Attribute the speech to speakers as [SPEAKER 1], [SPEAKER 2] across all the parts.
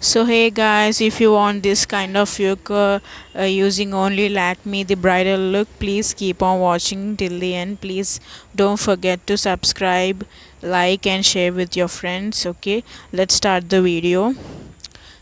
[SPEAKER 1] So hey guys, if you want this kind of look using only Lakme the bridal look, please keep on watching till the end. Please don't forget to subscribe, like and share with your friends. Okay, let's start the video.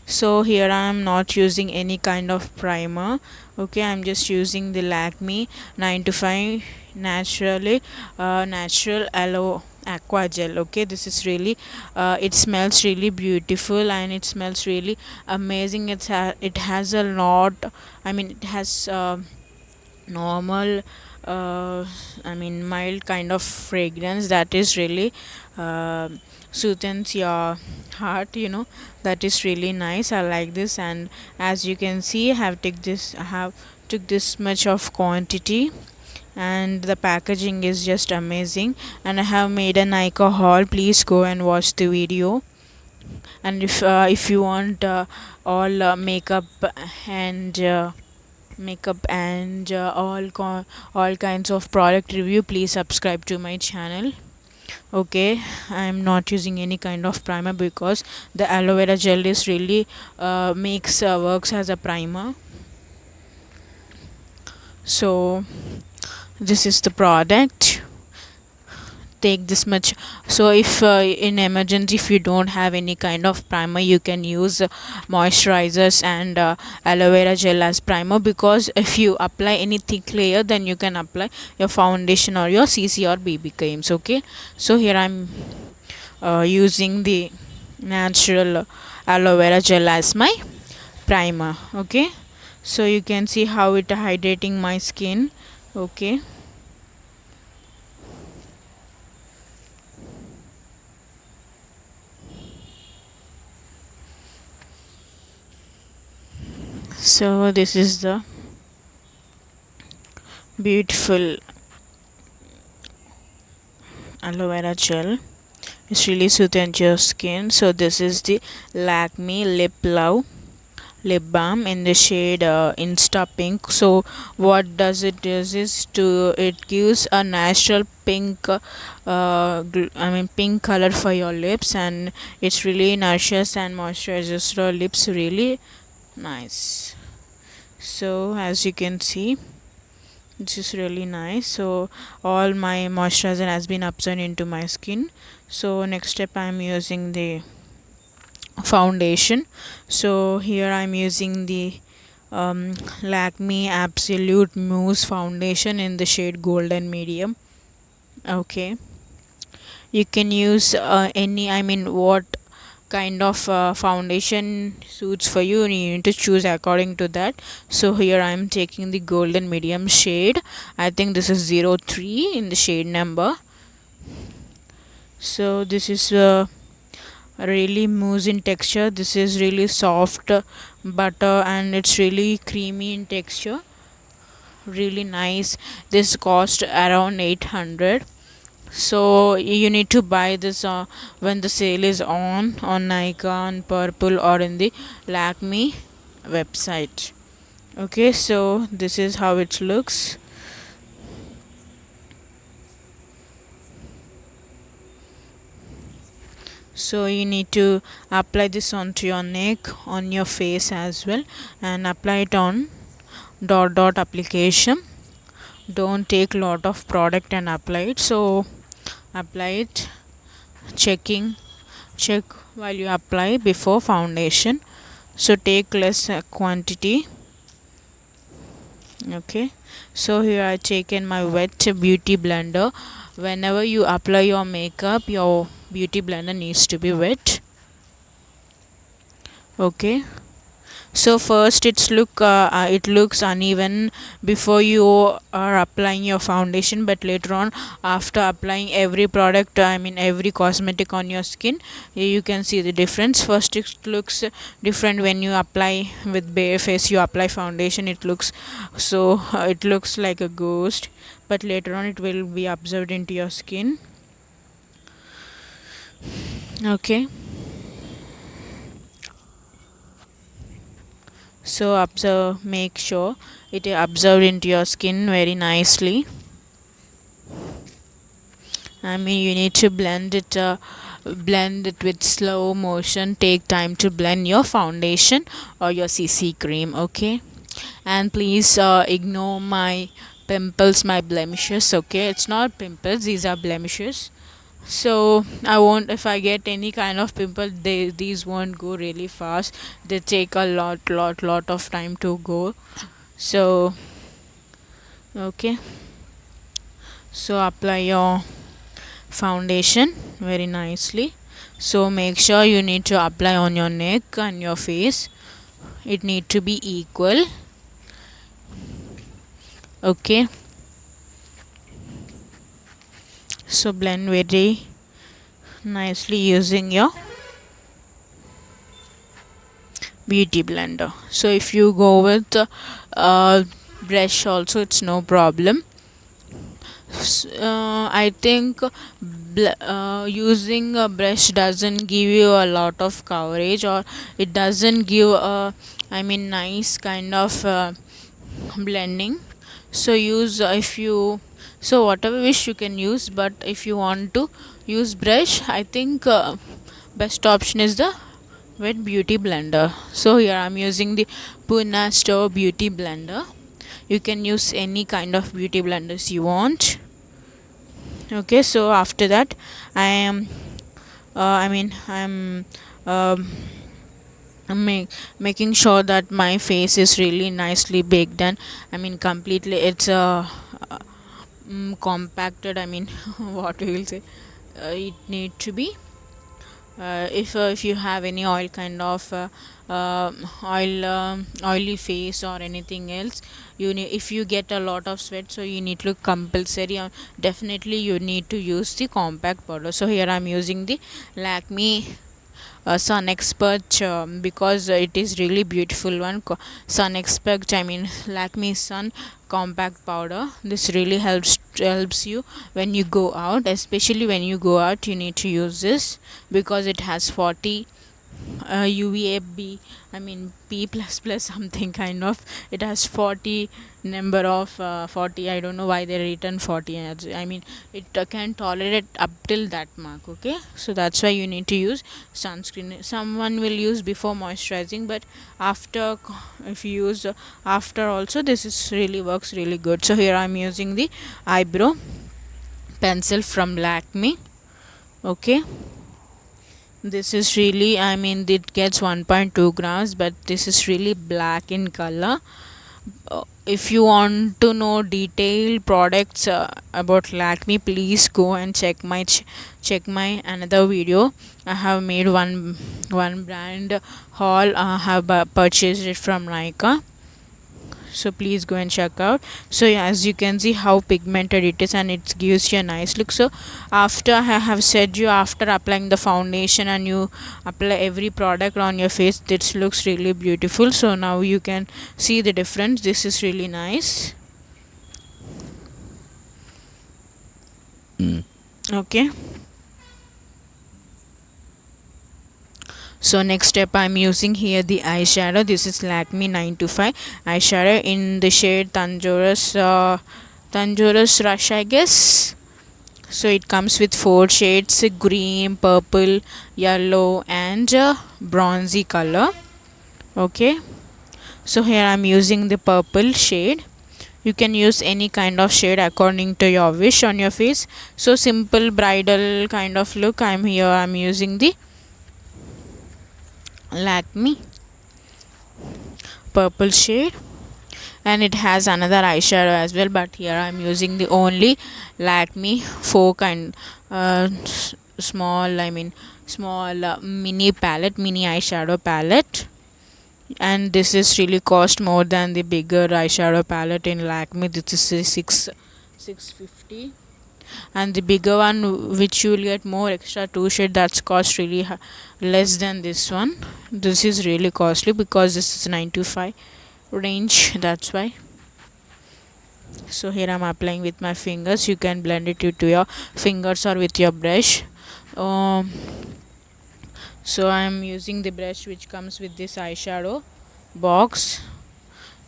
[SPEAKER 1] So here I am not using any kind of primer. Okay, I'm just using the Lakme 9 to 5 naturally natural aloe aqua gel. Okay, this is really it smells really beautiful and it smells really amazing. It has a lot, it has normal mild kind of fragrance that is really uh, soothes your heart, that is really nice. I like this, and as you can see, I have took this much of quantity, and the packaging is just amazing. And I have made an Nika haul. Please go and watch the video. And if you want all makeup and all kinds of product review, please subscribe to my channel. Okay, I'm not using any kind of primer because the aloe vera gel is really makes works as a primer. So this is the product. Take this much. So if in emergency, if you don't have any kind of primer, you can use moisturizers and aloe vera gel as primer, because if you apply any thick layer, then you can apply your foundation or your CC or BB creams. Okay, so here I'm using the natural aloe vera gel as my primer. Okay, so you can see how it hydrating my skin. Okay, so this is the beautiful aloe vera gel. It's really soothing to your skin. So this is the Lakme Lip Love lip balm in the shade Insta Pink. So what does it does is to it gives a natural pink pink color for your lips, and it's really nourishes and moisturizes your lips really nice. So as you can see, this is really nice. So all my moisturizer has been absorbed into my skin. So next step, I'm using the foundation. So here I'm using the Lakme Absolute Mousse foundation in the shade golden medium. Okay, you can use any, what kind of foundation suits for you, and you need to choose according to that. So here I'm taking the golden medium shade. I think this is 03 in the shade number. So this is really mousse in texture. This is really soft butter, and it's really creamy in texture, really nice. This cost around 800. So you need to buy this when the sale is on Nika, on Purple, or in the Lakme website. Okay, so this is how it looks. So you need to apply this onto your neck, on your face as well, and apply it on dot application. Don't take lot of product and apply it. So apply it, checking check while you apply before foundation. So take less quantity. Okay, so here I taken my wet beauty blender. Whenever you apply your makeup, your beauty blender needs to be wet. Okay, so first it looks uneven before you are applying your foundation, but later on, after applying every product, every cosmetic on your skin, you can see the difference. First it looks different when you apply with bare face, you apply foundation, it looks like a ghost, but later on it will be absorbed into your skin. Okay, so observe, make sure it absorbed into your skin very nicely. You need to blend it blend it with slow motion. Take time to blend your foundation or your CC cream, okay? And please ignore my pimples, my blemishes, okay? It's not pimples, these are blemishes. So I won't, if I get any kind of pimple, these won't go really fast. They take a lot of time to go. So okay, so apply your foundation very nicely. So make sure you need to apply on your neck and your face. It need to be equal, okay? So blend very nicely using your beauty blender. So if you go with brush also, it's no problem. I think using a brush doesn't give you a lot of coverage, or it doesn't give a, I mean, nice kind of blending. So use if you, so whatever wish you can use, but if you want to use brush, I think best option is the wet beauty blender. So here I'm using the Pune Store beauty blender. You can use any kind of beauty blenders you want, okay? So after that, I am um, making sure that my face is really nicely baked, and I mean completely it's compacted, I mean what we will say, it need to be if you have any oil kind of oily face or anything else, you need, if you get a lot of sweat, so you need to compulsory definitely you need to use the compact powder. So here I'm using the Lakme Sun Expert, because it is really beautiful one. Sun Expert, I mean Lakme Sun compact powder. This really helps you when you go out, especially when you go out you need to use this, because it has 40 UVB, I mean P plus plus something kind of, it has 40 number of 40, I don't know why they written 40, I mean it can tolerate up till that mark, okay? So that's why you need to use sunscreen. Someone will use before moisturizing, but after, if you use after also, this is really works really good. So here I'm using the eyebrow pencil from Lakme, okay? This is really, I mean it gets 1.2 grams, but this is really black in color. If you want to know detailed products about Lakme, please go and check my another video. I have made one brand haul. I have purchased it from Nika, so please go and check out. So yeah, as you can see how pigmented it is, and it gives you a nice look. So after I have said you, after applying the foundation and you apply every product on your face, this looks really beautiful. So now you can see the difference. This is really nice. Okay, so next step I'm using here the eyeshadow. This is Lakme 925 eyeshadow in the shade Tanjorus Rush, I guess. So it comes with 4 shades: green, purple, yellow and bronzy color, okay? So here I'm using the purple shade. You can use any kind of shade according to your wish on your face. So simple bridal kind of look, I'm using the Lakme purple shade, and it has another eyeshadow as well, but here I'm using the only Lakme 4 kind small, I mean small mini eyeshadow palette. And this is really cost more than the bigger eyeshadow palette in Lakme. This is 650, and the bigger one which you will get more extra 2 shade, that's cost really less than this one. This is really costly because this is 925 range, that's why. So here I'm applying with my fingers. You can blend it to your fingers or with your brush. So I'm using the brush which comes with this eyeshadow box,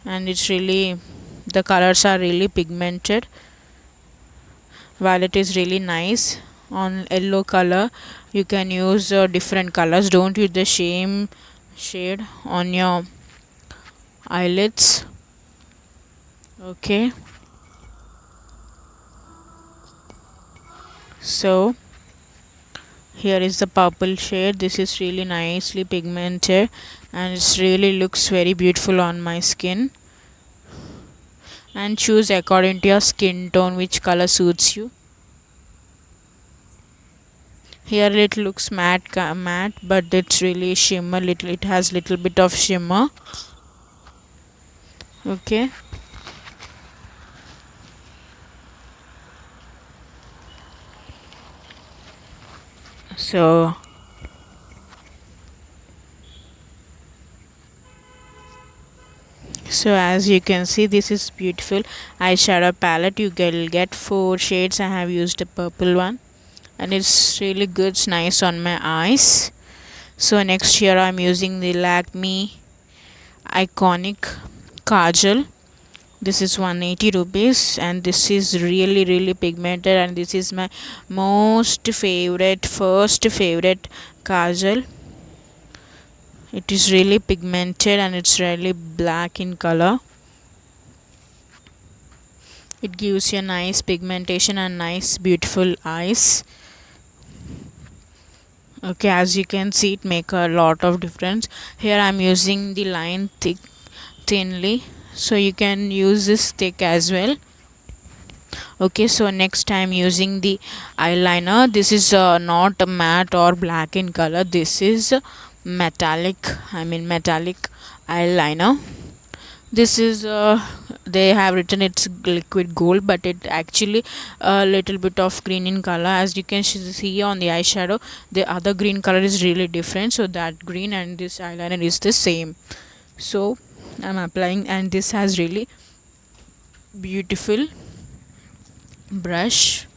[SPEAKER 1] and it's really, the colors are really pigmented. Violet is really nice. on yellow color. You can use different colors. Don't use the same shade on your eyelids. Okay, so here is the purple shade. This is really nicely pigmented and it really looks very beautiful on my skin. And choose according to your skin tone which color suits you. Here it looks matte, but it's really shimmer. Little, it has little bit of shimmer. Okay. So as you can see, this is beautiful eyeshadow palette. You will get 4 shades. I have used a purple one and it's really good. It's nice on my eyes. So next here I'm using the Lakme Iconic Kajal. This is 180 rupees and this is really pigmented, and this is my first favorite kajal. It is really pigmented and it's really black in color. It gives you a nice pigmentation and nice beautiful eyes. Okay, as you can see, it make a lot of difference. Here I'm using the line thinly, so you can use this thick as well. Okay, so next I'm using the eyeliner. This is not a matte or black in color. This is metallic eyeliner. This is they have written it's liquid gold, but it actually a little bit of green in color. As you can see on the eyeshadow, the other green color is really different, so that green and this eyeliner is the same. So I'm applying, and this has really beautiful brush,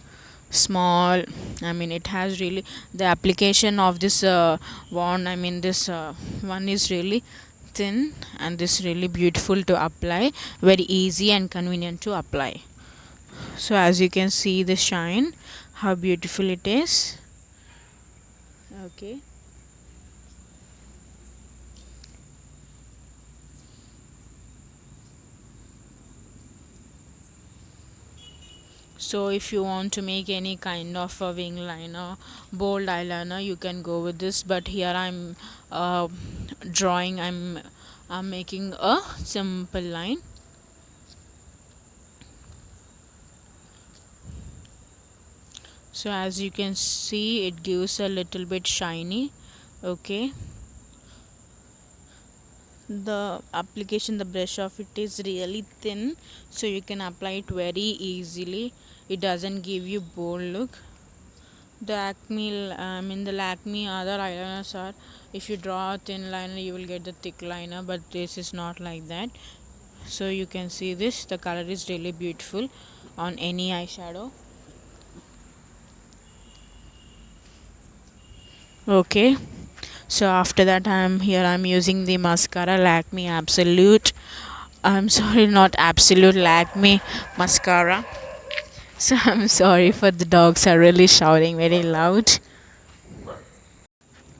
[SPEAKER 1] small. It has really the application of this wand, this one is really thin, and this really beautiful to apply, very easy and convenient to apply. So as you can see the shine, how beautiful it is. Okay, so if you want to make any kind of a wing liner, bold eyeliner, you can go with this, but here I'm drawing I'm making a simple line. So as you can see, it gives a little bit shiny. Okay, the application, the brush of it is really thin, so you can apply it very easily. It doesn't give you bold look. The the Lakme other eyeliners are, if you draw a thin liner you will get the thick liner, but this is not like that. So you can see this, the color is really beautiful on any eyeshadow. Okay, so after that I'm using the mascara, Lakme Absolute, I'm sorry, not Absolute, Lakme mascara. So I'm sorry for the dogs are really shouting very loud.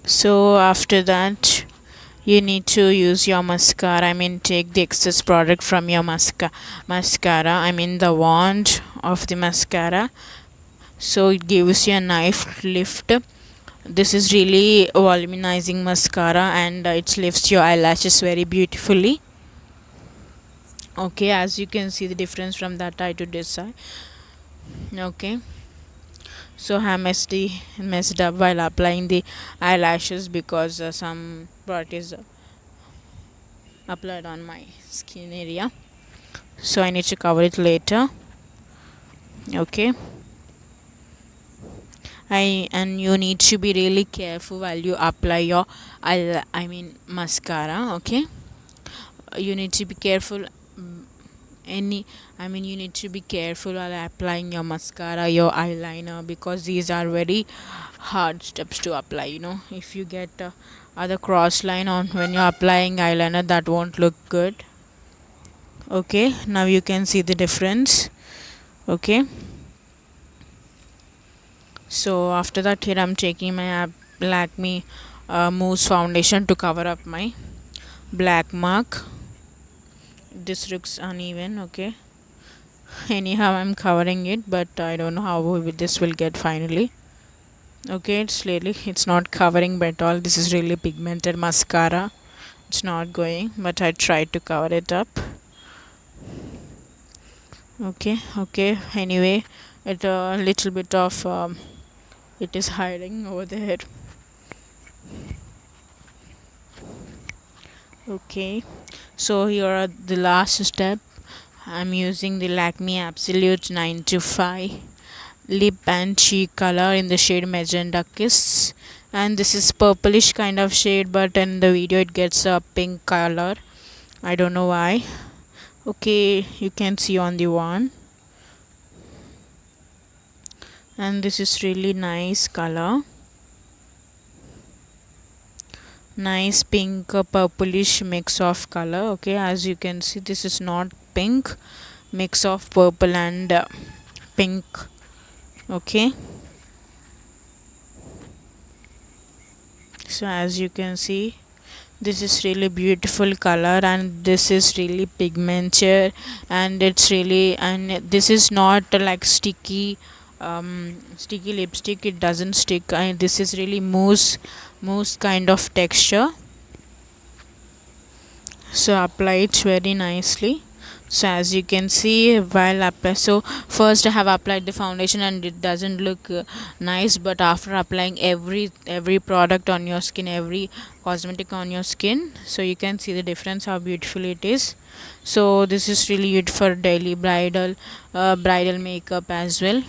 [SPEAKER 1] So after that you need to use your mascara, take the excess product from your mascara, the wand of the mascara, so it gives you a nice lift. This is really volumizing mascara, and it lifts your eyelashes very beautifully. Okay, as you can see the difference from that eye to this eye. Okay, so I messed up while applying the eyelashes because some product is applied on my skin area, so I need to cover it later. Okay, and you need to be really careful while you apply your mascara. Okay, you need to be careful. Any You need to be careful while applying your mascara, your eyeliner, because these are very hard steps to apply. If you get other cross line on when you're applying eyeliner, that won't look good. Okay, now you can see the difference. Okay, So after that, here I'm taking my Lakme Mousse foundation to cover up my black mark. This looks uneven, okay. Anyhow, I'm covering it, but I don't know how this will get finally. Okay, it's not covering by at all. This is really pigmented mascara. It's not going, but I tried to cover it up. Okay. Anyway, it a little bit of it is hiding over there. Okay, so here are the last step. I'm using the Lakme Absolute 925 lip and cheek color in the shade Magenta Kiss, and this is purplish kind of shade, but in the video it gets a pink color. I don't know why. Okay, you can see on the one, and this is really nice color, nice pink purplish mix of color. Okay, as you can see, this is not pink, mix of purple and pink. Okay, so as you can see, this is really beautiful color, and this is really pigmented, and it's really, and this is not like sticky lipstick. It doesn't stick, and this is really mousse kind of texture. So apply it very nicely. So as you can see, while apply, so first I have applied the foundation and it doesn't look nice, but after applying every product on your skin, every cosmetic on your skin, so you can see the difference, how beautiful it is. So this is really good for daily bridal makeup as well.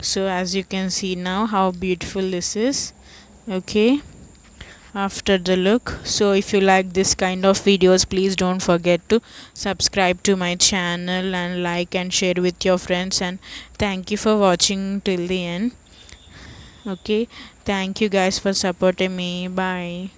[SPEAKER 1] So as you can see now how beautiful this is. Okay, after the look, so if you like this kind of videos, please don't forget to subscribe to my channel and like and share with your friends, and thank you for watching till the end. Okay, thank you guys for supporting me. Bye.